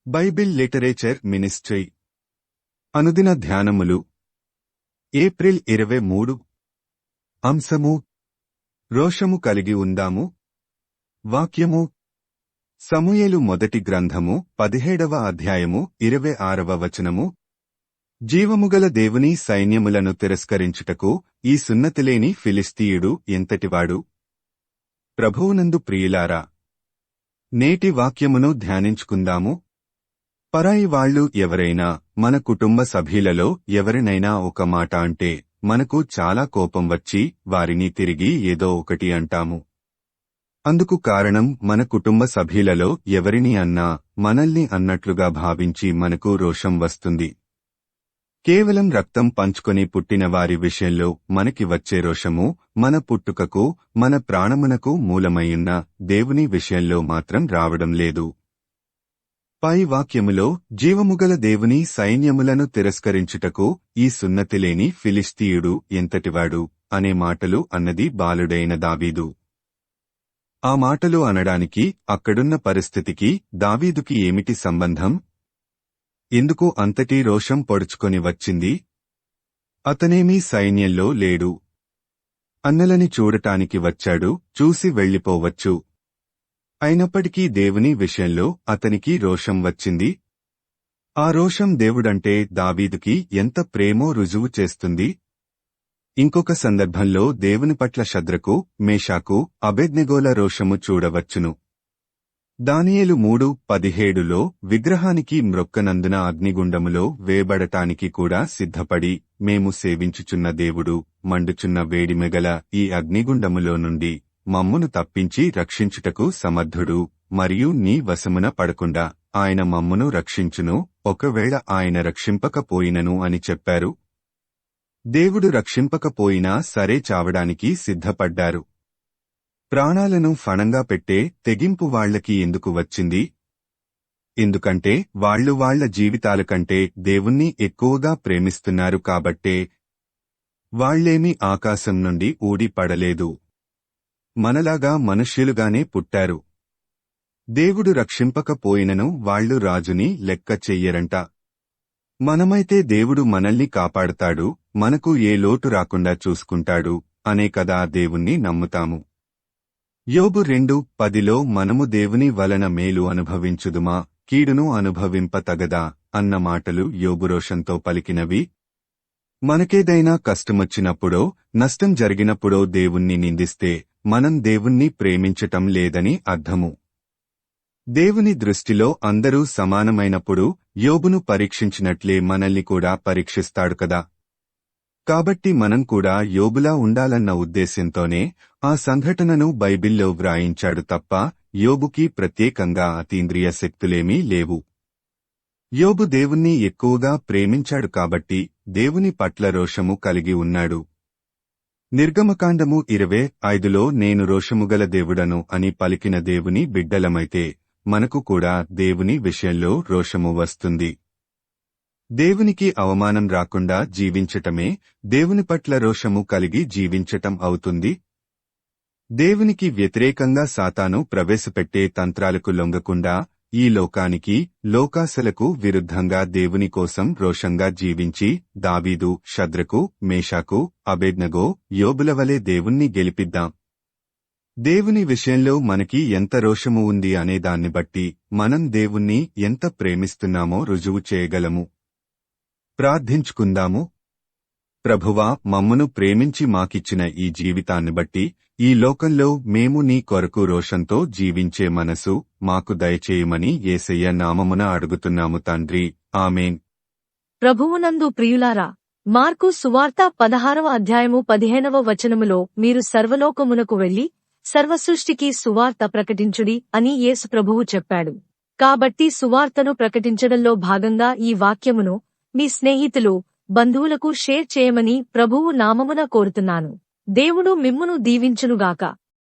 Bible literature ministry అనుదిన ధ్యానములు April 23 అంశము రోషము కలిగి ఉందాము. వాక్యము సమూయేలు మొదటి గ్రంథము 17వ అధ్యాయము 26వ వచనము. జీవముగల దేవుని సైన్యములను తిరస్కరించుటకు ఈ సున్నతిలేని ఫిలిస్తీయుడు ఎంతటివాడు. ప్రభువునందు ప్రియులారా, నేటి వాక్యమును ధ్యానించుకుందాము. పరాయి వాళ్లు ఎవరైనా మన కుటుంబ సభ్యులలో ఎవరినైనా ఒక మాట అంటే మనకు చాలా కోపం వచ్చి వారిని తిరిగి ఏదో ఒకటి అంటాము. అందుకు కారణం మన కుటుంబ సభ్యులలో ఎవరిని అన్నా మనల్ని అన్నట్లుగా భావించి మనకు రోషం వస్తుంది. కేవలం రక్తం పంచుకొని పుట్టిన వారి విషయంలో మనకి వచ్చే రోషము మన పుట్టుకకు, మన ప్రాణమునకు మూలమయ్యున్న దేవుని విషయంలో మాత్రం రావడం లేదు. పై వాక్యములో జీవముగల దేవుని సైన్యములను తిరస్కరించుటకు ఈ సున్నతిలేని ఫిలిస్తీయుడు ఎంతటివాడు అనే మాటలు అన్నది బాలుడైన దావీదు. ఆ మాటలు అనడానికి అక్కడున్న పరిస్థితికి దావీదుకి ఏమిటి సంబంధం? ఎందుకు అంతటి రోషం పొడుచుకొని వచ్చింది? అతనేమీ సైన్యంలో లేడు. అన్నలని చూడటానికి వచ్చాడు, చూసి వెళ్లిపోవచ్చు. అయినప్పటికీ దేవుని విషయంలో అతనికి రోషం వచ్చింది. ఆ రోషం దేవుడంటే దావీదుకి ఎంత ప్రేమో రుజువు చేస్తుంది. ఇంకొక సందర్భంలో దేవుని పట్ల షద్రకు, మేషాకు, అబేద్నెగోల రోషము చూడవచ్చును. దానియేలు 3:17లో విగ్రహానికి మ్రొక్కనందున అగ్నిగుండములో వేయబడటానికి కూడా సిద్ధపడి మేము సేవించుచున్న దేవుడు మండుచున్న వేడిమెగల ఈ అగ్నిగుండములో నుండి మమ్మును తప్పించి రక్షించుటకు సమర్థుడు, మరియు నీ వశమున పడకుండా ఆయన మమ్మును రక్షించును, ఒకవేళ ఆయన రక్షింపకపోయినను అని చెప్పారు. దేవుడు రక్షింపకపోయినా సరే చావడానికి సిద్ధపడ్డారు. ప్రాణాలను ఫణంగా పెట్టే తెగింపు వాళ్లకి ఎందుకు వచ్చింది? ఎందుకంటే వాళ్లు వాళ్ల జీవితాల కంటే దేవుణ్ణి ఎక్కువగా ప్రేమిస్తున్నారు కాబట్టే. వాళ్లేమీ ఆకాశం నుండి ఊడి పడలేదు. మనలాగా మనుష్యులుగానే పుట్టారు. దేవుడు రక్షింపకపోయినను వాళ్లు రాజుని లెక్క చెయ్యరంట. మనమైతే దేవుడు మనల్ని కాపాడతాడు, మనకు ఏ లోటు రాకుండా చూసుకుంటాడు అనే కదా దేవుణ్ణి నమ్ముతాము. యోబు 2:10లో మనము దేవుని వలన మేలు అనుభవించుదుమా, కీడును అనుభవింపతగదా అన్న మాటలు యోబు రోషంతో పలికినవి. మనకేదైనా కష్టమొచ్చినప్పుడో నష్టం జరిగినప్పుడో దేవుణ్ణి నిందిస్తే మనం దేవుణ్ణి ప్రేమించటం లేదని అర్థము. దేవుని దృష్టిలో అందరూ సమానమైనప్పుడు యోబును పరీక్షించినట్లే మనల్ని కూడా పరీక్షిస్తాడు కదా. కాబట్టి మనం కూడా యోబులా ఉండాలన్న ఉద్దేశ్యంతోనే ఆ సంఘటనను బైబిల్లో వ్రాయించాడు తప్ప యోబుకి ప్రత్యేకంగా అతీంద్రియ శక్తులేమీ లేవు. యోబు దేవుణ్ణి ఎక్కువగా ప్రేమించాడు కాబట్టి దేవుని పట్ల రోషము కలిగి ఉన్నాడు. నిర్గమకాండము 25లో నేను రోషముగల దేవుడను అని పలికిన దేవుని బిడ్డలమైతే మనకు కూడా దేవుని విషయంలో రోషము వస్తుంది. దేవునికి అవమానం రాకుండా జీవించటమే దేవుని పట్ల రోషము కలిగి జీవించటం అవుతుంది. దేవునికి వ్యతిరేకంగా సాతాను ప్రవేశపెట్టే తంత్రాలకు లొంగకుండా ఈ లోకానికి, లోకాశలకు విరుద్ధంగా దేవుని కోసం రోషంగా జీవించి దావీదు, షద్రకు, మేషాకు, అబేద్నెగో, యోబులవలే దేవుణ్ణి గెలిపిద్దాం. దేవుని విషయంలో మనకి ఎంత రోషము ఉంది అనే దాన్ని బట్టి మనం దేవుణ్ణి ఎంత ప్రేమిస్తున్నామో రుజువు చేయగలము. ప్రార్థించుకుందాము. ప్రభువా, మమ్మును ప్రేమించి మాకిచ్చిన ఈ జీవితాన్ని బట్టి ఈ లోకంలో మేము నీ కొరకు రోషంతో జీవించే మనసు మాకు దయచేయమని యేసయ్య నామమున అడుగుతున్నాము తండ్రి. ఆమేన్. ప్రభువునందు ప్రియులారా, మార్కు సువార్త 16వ అధ్యాయము 15వ వచనములో మీరు సర్వలోకమునకు వెళ్లి సర్వసృష్టికి సువార్త ప్రకటించుడి అని యేసు ప్రభువు చెప్పాడు. కాబట్టి సువార్తను ప్రకటించడంలో భాగంగా ఈ వాక్యమును మీ స్నేహితులు, బంధువులకు షేర్ చేయమని ప్రభువు నామమున కోరుతున్నాను. దేవుడు మిమ్మును దీవించునుగాక.